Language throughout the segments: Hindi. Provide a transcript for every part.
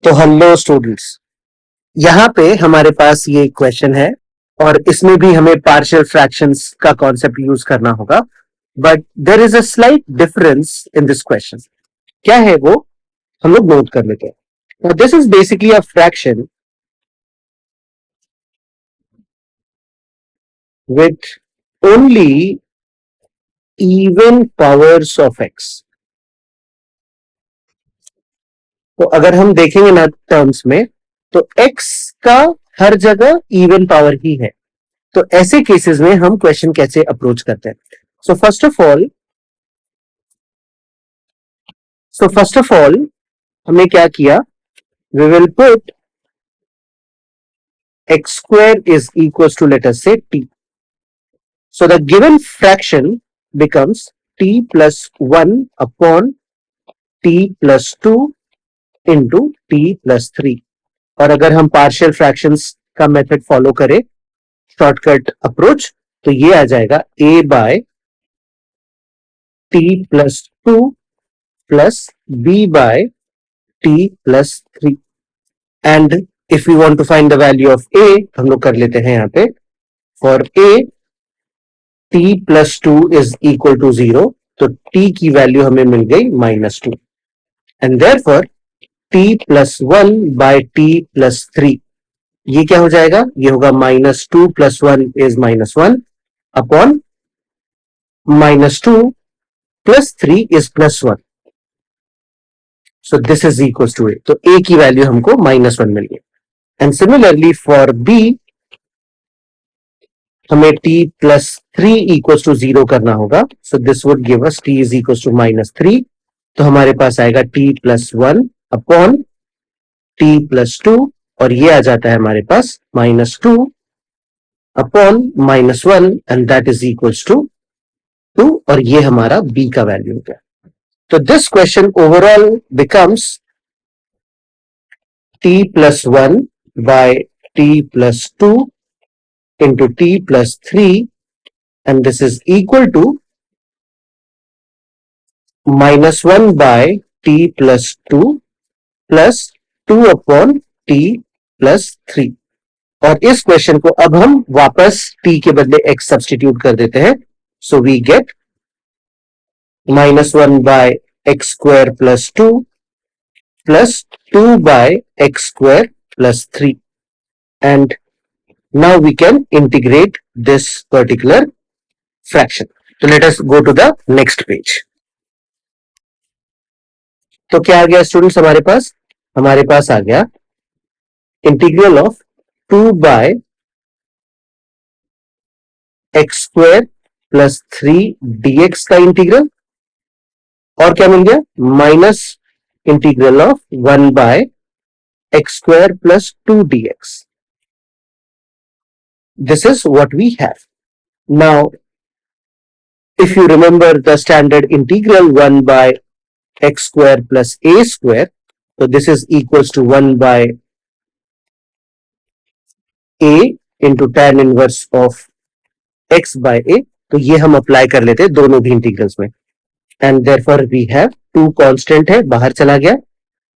तो हेलो स्टूडेंट्स, यहाँ पे हमारे पास ये क्वेश्चन है और इसमें भी हमें पार्शियल फ्रैक्शंस का कॉन्सेप्ट यूज करना होगा, but there is a slight difference in this question. क्या है वो हम लोग नोट कर लेते हैं। This is basically a fraction with only even powers of x. तो अगर हम देखेंगे ना टर्म्स में, तो x का हर जगह इवन पावर ही है। तो ऐसे केसेस में हम क्वेश्चन कैसे अप्रोच करते हैं? सो फर्स्ट ऑफ ऑल हमने क्या किया, we will put x square is equals to, let us say, t. So the given fraction becomes t plus 1 upon t plus 2 into t plus 3. और अगर हम पार्शियल फ्रैक्शंस का मेथड फॉलो करें, शॉर्टकट अप्रोच, तो ये आ जाएगा a by t plus 2 plus b by t plus 3. And if we want to find the value of a, हम लोग कर लेते हैं यहाँ पे, for a t plus 2 is equal to 0, तो t की वैल्यू हमें मिल गई -2, and therefore t plus 1 by t plus 3, ये क्या हो जाएगा, ये होगा -2 plus 1 is -1 upon -2 plus 3 is +1. So this is equals to a. तो a की वैल्यू हमको -1 मिल गई। And similarly for b, हमें t plus 3 equals to 0 करना होगा। So this would give us t is equals to -3. तो हमारे पास आएगा t plus 1 upon t plus 2, और ये आ जाता है हमारे पास -2 upon -1, and that is equals to 2, और ये हमारा b का वैल्यू हो गया। तो this question overall becomes t plus 1 by t plus 2 into t plus 3, and this is equal to -1 by t plus 2 plus 2 upon t plus 3. और इस क्वेश्चन को अब हम वापस t के बदले x सब्स्टिट्यूट कर देते हैं। So we get -1 by x square plus 2 plus 2 by x square plus 3. And now we can integrate this particular fraction. So let us go to the next page. तो क्या आ गया स्टूडेंट्स हमारे पास आ गया integral of 2 by x square plus 3 dx का इंटीग्रल, और क्या मिल गया, minus integral of 1 by x square plus 2 dx. This is what we have. Now, if you remember the standard integral 1 by x square plus a square, so this is equals to 1 by a into tan inverse of x by a. तो ये हम अप्लाई कर लेते हैं दोनों भी इंटीग्रल्स में, and therefore we have 2 constant है, बाहर चला गया।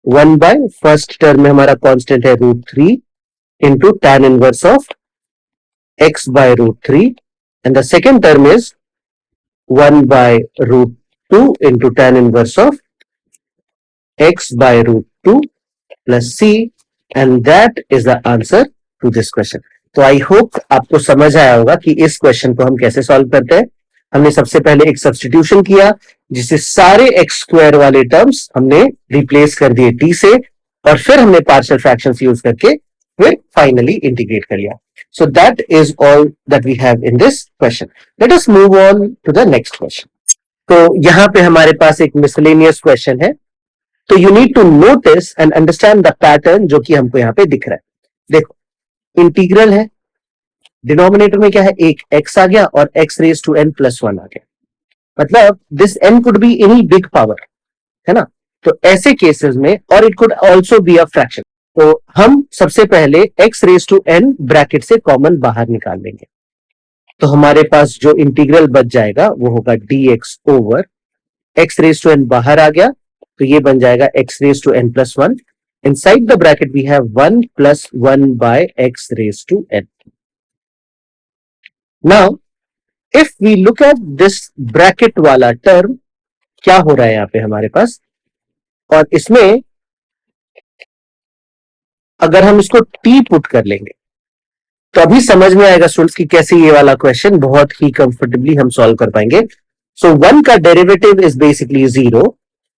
1 by फर्स्ट टर्म में हमारा कांस्टेंट है √3 into tan inverse of x by √3, and the second term is 1 by √2 into tan inverse of x by √2 plus c, and that is the answer to this question. तो आई होप आपको समझ आया होगा कि इस क्वेश्चन को हम कैसे सॉल्व करते हैं। हमने सबसे पहले एक सब्स्टिट्यूशन किया, जिससे सारे एक्स स्क्वायर वाले टर्म्स हमने रिप्लेस कर दिए t से, और फिर हमने पार्शियल फ्रैक्शंस यूज करके फिर फाइनली इंटीग्रेट कर लिया। So that is all that we have in this question. Let us move on to the next question. तो यहाँ पे हमारे पास एक मिसलेनियस क्वेश्चन है, तो you need to notice and understand the pattern जो कि हमको यहाँ पे दिख रहा है। देखो, इंटीग्रल है, डिनोमिनेटर में क्या है, एक x आ गया और x raise to n plus 1 आ गया, मतलब this n could be any big power, है ना। तो ऐसे केसेस में, और it could also be a fraction, तो हम सबसे पहले x raise to n bracket से कॉमन बाहर निकाल लेंगे। तो हमारे पास जो इंटीग्रल बच जाएगा वो होगा dx over x raise to n, बाहर आ गया तो ये बन जाएगा x raise to n plus 1, inside the bracket we have 1 plus 1 by x raised to n. Now if we look at this bracket वाला term, क्या हो रहा है यहां पे हमारे पास, और इसमें अगर हम इसको t पुट कर लेंगे तो अभी समझ में आएगा स्टूडेंट्स कि कैसे ये वाला क्वेश्चन बहुत ही कंफर्टेबली हम सॉल्व कर पाएंगे. सो 1 का derivative is basically 0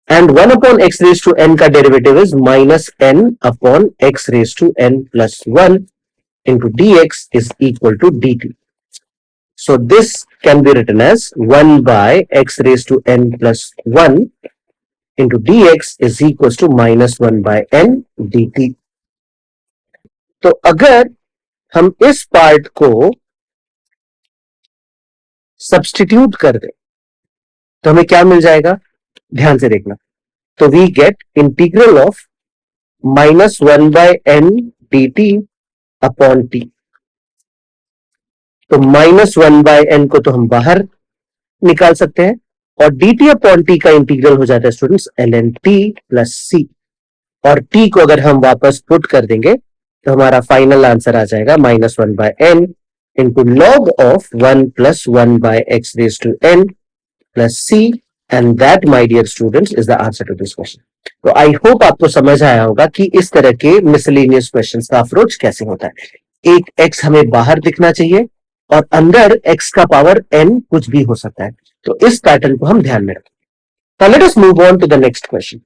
and 1 upon x raise to n का derivative is minus n upon x raise to n plus 1 into dx is equal to dt. So this can be written as 1 by x raised to n plus 1 into dx is equals to minus 1 by n dt. तो अगर हम इस पार्ट को सब्स्टिट्यूट कर दें तो हमें क्या मिल जाएगा, ध्यान से देखना. तो we get integral of minus 1 by n dt upon t. तो माइनस 1 बाय n को तो हम बाहर निकाल सकते हैं और dt अपॉन t का इंटीग्रल हो जाता है students ln t plus c, और t को अगर हम वापस पुट कर देंगे तो हमारा फाइनल आंसर आ जाएगा minus 1 by n into log of 1 plus 1 by x raise to n plus c, and that my dear students is the answer to this question. तो आई होप आपको समझ आया होगा कि इस तरह के मिसलेनियस क्वेश्चंस का अप्रोच कैसे होता है. एक x हमें बाहर दिखना चाहिए और अंदर x का पावर n कुछ भी हो सकता है. तो इस पैटर्न को हम ध्यान में रखें. Now let us move on to the next question.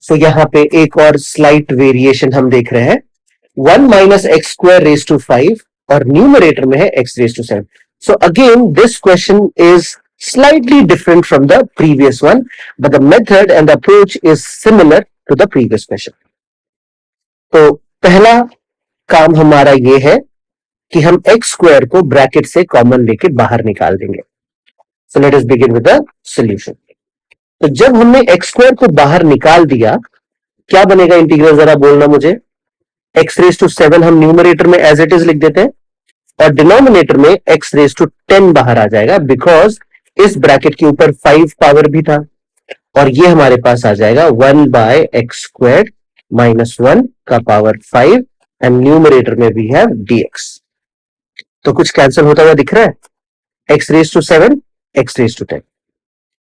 So यहां पे एक और स्लाइट वेरिएशन हम देख रहे हैं. 1 minus x square raised to 5 और न्यूमरेटर में है x raised to 7. So again this question is slightly different from the previous one, but the method and the approach is similar to the previous question. तो पहला काम हमारा ये है कि हम x square को ब्रैकेट से कॉमन लेके बाहर निकाल देंगे. So let us begin with the solution. तो जब हमने x square को बाहर निकाल दिया, क्या बनेगा इंटीग्रल, जरा बोलना मुझे. x रेज टू 7 हम न्यूमरेटर में एज इट इज लिख देते हैं और डिनोमिनेटर में x रेज टू 10 बाहर आ जाएगा, बिकॉज इस ब्रैकेट के ऊपर 5 पावर भी था, और ये हमारे पास आ जाएगा 1 बाय एक्स स्क्वायर माइनस 1 का पावर 5 एंड न्यूमरेटर में भी है dx. तो कुछ कैंसिल होता हुआ दिख रहा है, x raise to 7 x raise to 10.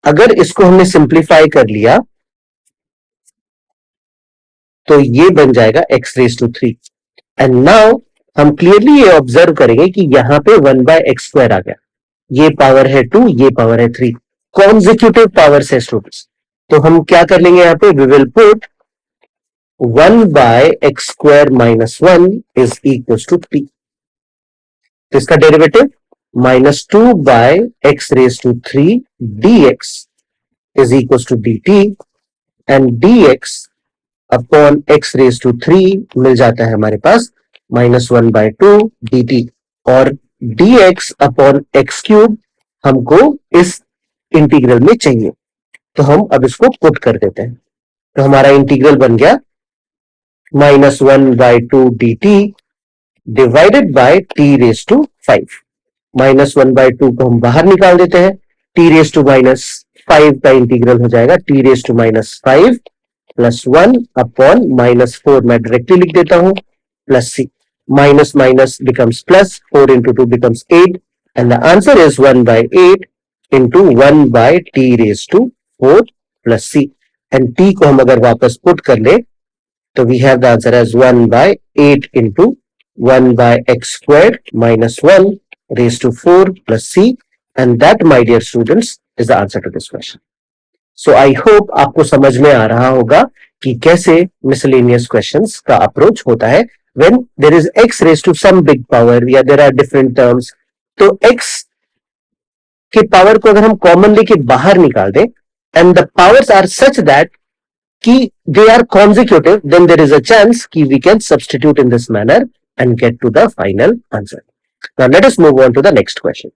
अगर इसको हमने सिंप्लीफाई कर लिया तो ये बन जाएगा x raise to 3. And now हम क्लियरली ये ऑब्जर्व करेंगे कि यहां पे 1 बाय एक्स स्क्वायर आ गया, ये पावर है 2, ये पावर है 3, कॉन्जिक्यूटिव पावर्स है स्टूडेंट्स. तो हम क्या कर लेंगे यहां पे, we will put 1 by x square minus 1 is equal to p. तो इसका derivative minus 2 by x raise to 3 dx is equal to dt, and dx upon x raise to 3 मिल जाता है हमारे पास माइनस 1 बाय 2 dt, और dx अपॉन एक्स क्यूब हमको इस इंटीग्रल में चाहिए, तो हम अब इसको पुट कर देते हैं. तो हमारा इंटीग्रल बन गया minus 1 by 2 dt divided by t raise to 5. Minus 1 by 2 को हम बाहर निकाल देते हैं, t रेज टू माइनस 5 का इंटीग्रल हो जाएगा t raise to minus 5 plus 1 upon minus 4 मैं डायरेक्टली लिख देता हूं plus c. Minus minus becomes plus, 4 into 2 becomes 8, and the answer is 1 by 8 into 1 by t raised to 4 plus c. And t को हम अगर वापस पुट कर ले तो we have the answer as 1 by 8 into 1 by x squared minus 1 raised to 4 plus c, and that, my dear students, is the answer to this question. So I hope आपको समझ में आ रहा होगा कि कैसे miscellaneous questions का अप्रोच होता है when there is x raised to some big power या there are different terms. तो x के पावर को अगर हम कॉमन लेके बाहर निकाल दें and the powers are such that कि they are consecutive, then there is a chance कि we can substitute in this manner and get to the final answer. Now let us move on to the next question.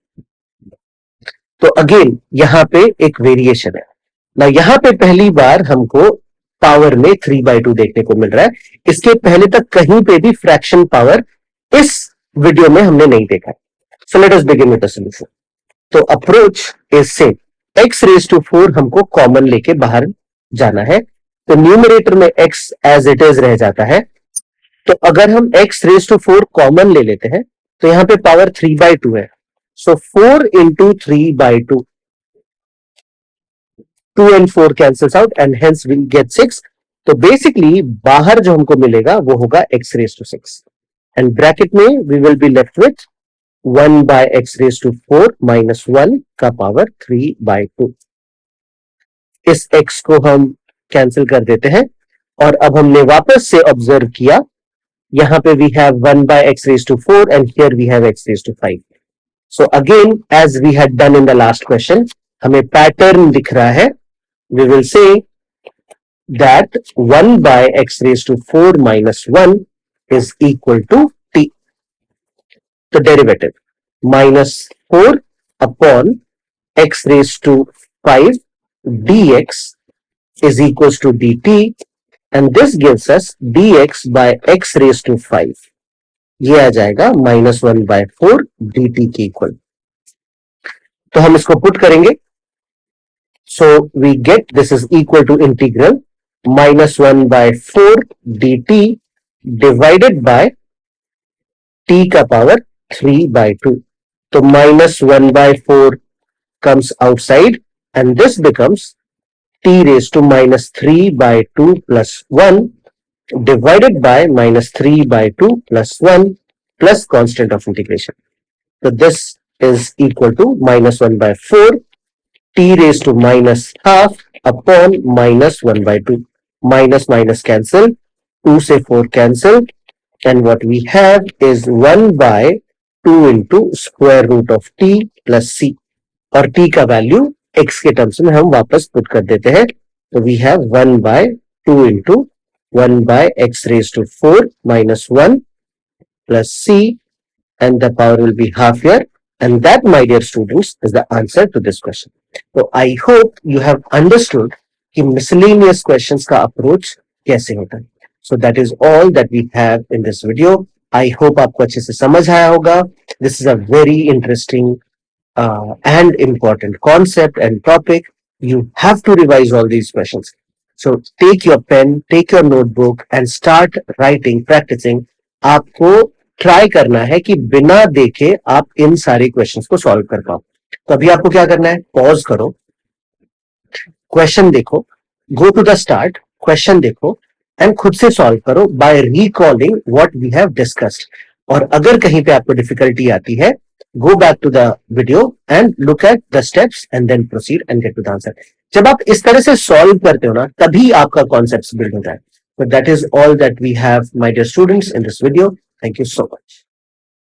तो अगेन यहां पे एक वेरिएशन है. ना यहां पे पहली बार हमको पावर में 3/2 देखने को मिल रहा है. इसके पहले तक कहीं पे भी फ्रैक्शन पावर इस वीडियो में हमने नहीं देखा है. So let us begin with the solution. तो approach is same. x raise to 4 हमको कॉमन लेके बाहर जाना है. तो न्यूमरेटर में x एज इट इज रह जाता है। तो अगर हम x रेज टू 4 कॉमन ले लेते हैं तो यहां पे पावर 3/2 है। सो 4 into 3/2, 2 and 4 cancels out and hence we'll get 6. तो बेसिकली बाहर जो हमको मिलेगा वो होगा x raised to 6 and bracket में we will be left with 1 by x raised to 4 minus 1 का पावर 3/2। इस x को हम कैंसिल कर देते हैं और अब हमने वापस से ऑब्जर्व किया, यहां पे we have 1 by x raised to 4 and here we have x raised to 5. So again as we had done in the last question, हमें पैटर्न दिख रहा है। We will say that 1 by x raised to 4 minus 1 is equal to t. The derivative minus 4 upon x raised to 5 dx is equals to dt and this gives us dx by x raised to 5. ये आ जाएगा -1 by 4 dt के इक्वल। तो हम इसको पुट करेंगे। So we get this is equal to integral -1 by 4 dt divided by t का पावर 3/2. तो -1 by 4 comes outside and this becomes t raised to -3/2 plus 1 divided by -3/2 plus 1 plus constant of integration. So this is equal to -1 by 4 t raised to minus half upon -1 by 2. Minus cancel, 2 से 4 cancel and what we have is 1 by 2 into square root of t plus c और t का वैल्यू x के टर्म्स में हम वापस पुट कर देते हैं। तो we have 1 by 2 into 1 by x raised to 4 minus 1 plus c and the power will be half here and that my dear students is the answer to this question. So I hope you have understood कि miscellaneous questions का approach कैसे होता है। So that is all that we have in this video. I hope आपको अच्छे से समझ आया होगा। This is a very interesting and important concept and topic. You have to revise all these questions. So take your pen, take your notebook and start writing, practicing. आपको ट्राई करना है कि बिना देखे आप इन सारे क्वेश्चंस को सॉल्व कर पाओ। तो अभी आपको क्या करना है, पॉज करो, क्वेश्चन देखो, go to the start, question देखो एंड खुद से सॉल्व करो by recalling what we have discussed. और अगर कहीं पे आपको डिफिकल्टी आती है, go back to the video and look at the steps and then proceed and get to the answer. जब आप इस तरह से सॉल्व करते हो ना, तभी आपका कॉन्सेप्ट बिल्ड होता है। But that is all that we have, my dear students, in this video. Thank you so much.